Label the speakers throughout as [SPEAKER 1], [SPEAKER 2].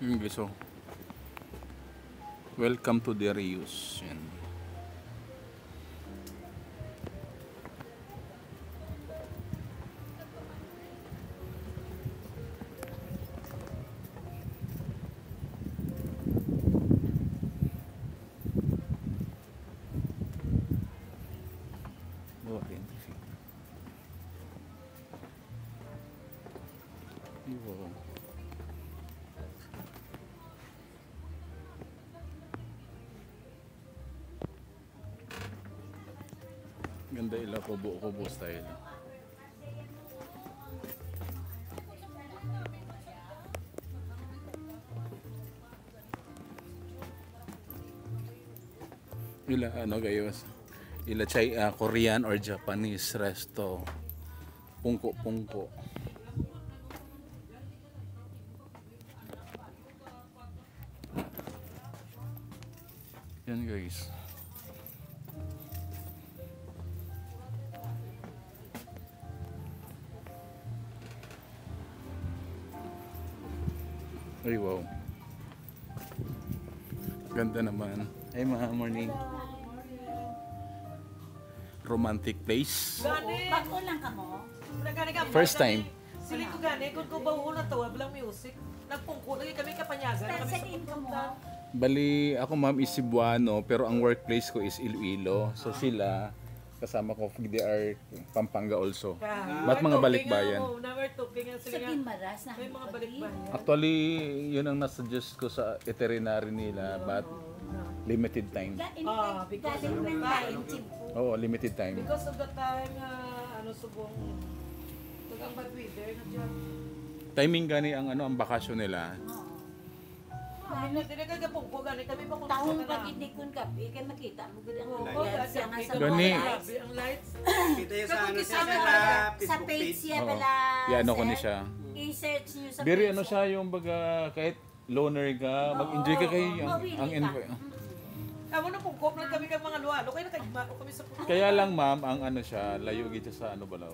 [SPEAKER 1] Okay, so welcome to the reuse. Yan. Ganda ila kubo style. Ila ano guys? Ila chai Korean or Japanese resto. Pungko. Yan guys. Ay wow. Ganda naman. Ay morning. Romantic place.
[SPEAKER 2] Bago lang ka mo?
[SPEAKER 1] First time.
[SPEAKER 3] Sili ko gani, kung ko bawo na tawa, bilang music. Nagpungko, lagi kami kapanyagan. Kami sa pupuntan.
[SPEAKER 1] Bali, ako ma'am is Cebuano, pero ang workplace ko is Iloilo. So sila, kasama ko, they are Pampanga also. Ba't mga balikbayan?
[SPEAKER 2] Sa Gimaras na.
[SPEAKER 3] May mga balikbayan.
[SPEAKER 1] Actually, yun ang nasuggest ko sa itinerary nila, but limited time.
[SPEAKER 2] Galing ng kain, Cebu.
[SPEAKER 1] Oo, limited time.
[SPEAKER 3] Because of the time, subong, tagang bad weather na dyan.
[SPEAKER 1] Timing gani ang ang bakasyon nila.
[SPEAKER 3] Hindi ka gapungko, gani kami pa kung
[SPEAKER 2] Taong pag hindi kun kapi, kaya makita mo gud ang lights nga sa
[SPEAKER 1] Gani.
[SPEAKER 3] ang lights.
[SPEAKER 4] Kita yung sa ano siya
[SPEAKER 2] Sa
[SPEAKER 4] Facebook
[SPEAKER 2] page
[SPEAKER 4] page.
[SPEAKER 2] siya
[SPEAKER 1] Oo.
[SPEAKER 2] pala.
[SPEAKER 1] Yan ako
[SPEAKER 2] sir.
[SPEAKER 1] ni siya.
[SPEAKER 2] I-search niyo sa
[SPEAKER 1] Very
[SPEAKER 2] page.
[SPEAKER 1] ano siya yung baga kahit loner ka, mag-enjoy ka kay
[SPEAKER 2] mawili
[SPEAKER 1] ang
[SPEAKER 2] ka.
[SPEAKER 3] Amo na pungko, na kami kang mga lualo, kaya nakagmako kami sa pungko.
[SPEAKER 1] Kaya lang ma'am, ang ano siya, layo gito sa ano bala,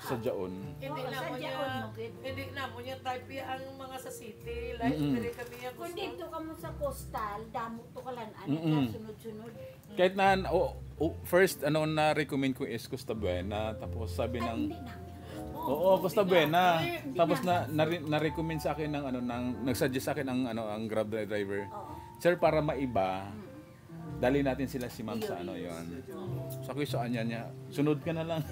[SPEAKER 1] sa Jaon.
[SPEAKER 3] Hindi
[SPEAKER 2] Oo,
[SPEAKER 3] na mo
[SPEAKER 2] sadya
[SPEAKER 3] niya,
[SPEAKER 2] on mo, kid.
[SPEAKER 3] hindi na mo niya type ang mga sa city. Like, hindi kami yung
[SPEAKER 2] Kung dito ka mo sa coastal, damo to kalan-an, sunod-sunod.
[SPEAKER 1] Kahit na first ano na recommend ko is Costa Buena, tapos sabi
[SPEAKER 2] Ay,
[SPEAKER 1] ng
[SPEAKER 2] hindi namin.
[SPEAKER 1] Oo, Costa Buena. Tapos na-recommend sa akin ng nag-suggest sa akin ang Grab driver.
[SPEAKER 2] Oo.
[SPEAKER 1] Sir, para maiba, dali natin sila si ma'am sa ano yon. Sa ko saan niya, sunod ka na lang.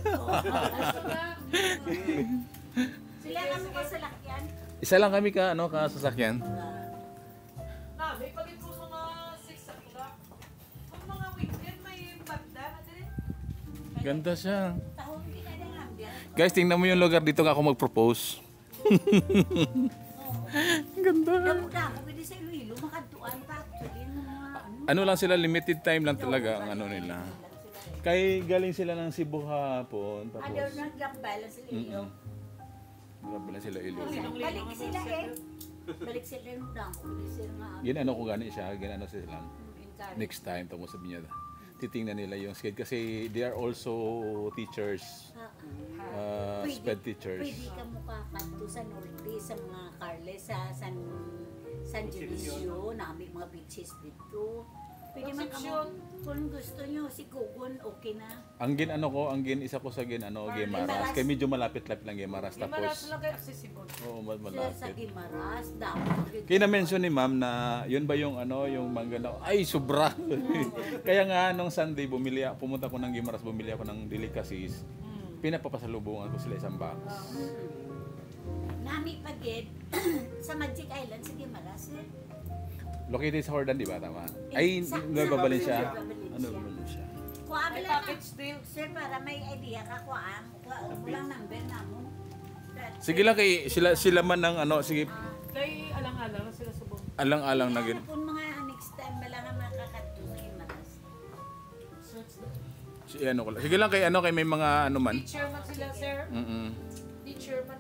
[SPEAKER 2] Sila ka mo sa lakyan.
[SPEAKER 1] Isa lang kami ka sasakyan.
[SPEAKER 3] Na, may pagin po mga 6 o'clock. Kung mga weekend, may banda na din.
[SPEAKER 1] Ganda siya.
[SPEAKER 2] Tahong kinadang ambiyan.
[SPEAKER 1] Guys, tingnan mo yung lugar dito nga ako mag-propose. Ganda.
[SPEAKER 2] Damo-damo, pwede sa Iloilo, makatuan pa. Actually, yung mga
[SPEAKER 1] Ano lang sila, limited time lang talaga ang ano nila. Kay galing sila ng Cebu hapon, tapos
[SPEAKER 2] Ano nang gambala sa Iloilo.
[SPEAKER 1] grabe na sila ilo.
[SPEAKER 2] Balik sila eh. Balik sila yung damo. Balik sila nga.
[SPEAKER 1] Ginano ko gani siya, ginano sila. Next time, tamo sabi niya, titingnan nila yung skate kasi they are also teachers, sped teachers.
[SPEAKER 2] Pwede ka makakanto sa Norte, sa mga Carles, sa San Dionisio, namin mga beaches dito. Pwede man kamo, kung gusto nyo, si Gugon, okay na.
[SPEAKER 1] Ang isa ko sa Gimaras. Kaya medyo malapit-lapit lang Gimaras.
[SPEAKER 3] Gimaras
[SPEAKER 1] Tapos,
[SPEAKER 3] lang kayo accessible.
[SPEAKER 1] oo,
[SPEAKER 2] Sila sa
[SPEAKER 1] malapit.
[SPEAKER 2] Gimaras, damo.
[SPEAKER 1] Kaya na-mention ni ma'am na yun ba yung yung mangga na, ay sobra. Kaya nga nung Sunday pumunta ko ng Gimaras, bumili ako ng delicacies. Pinapapasalubungan ko sila isang box.
[SPEAKER 2] Nami pagid sa Magic Island sa Gimaras.
[SPEAKER 1] Located sa Hordan, di ba? Tama? Ay, Nueva Valencia. Nueva Valencia.
[SPEAKER 2] Kuha
[SPEAKER 3] May
[SPEAKER 2] na
[SPEAKER 3] package deal.
[SPEAKER 2] Sir, para may idea ka, kuha mo lang number na mo.
[SPEAKER 1] Sige lang kay sila man ng sige,
[SPEAKER 3] Kay alang-alang na sila subong.
[SPEAKER 1] alang-alang na gin.
[SPEAKER 2] Kung mga next time, wala nga makakatu sa Gimaras.
[SPEAKER 1] Sige lang kay may mga man.
[SPEAKER 3] Teacher man sila, sir.
[SPEAKER 1] Mm.
[SPEAKER 3] Teacher man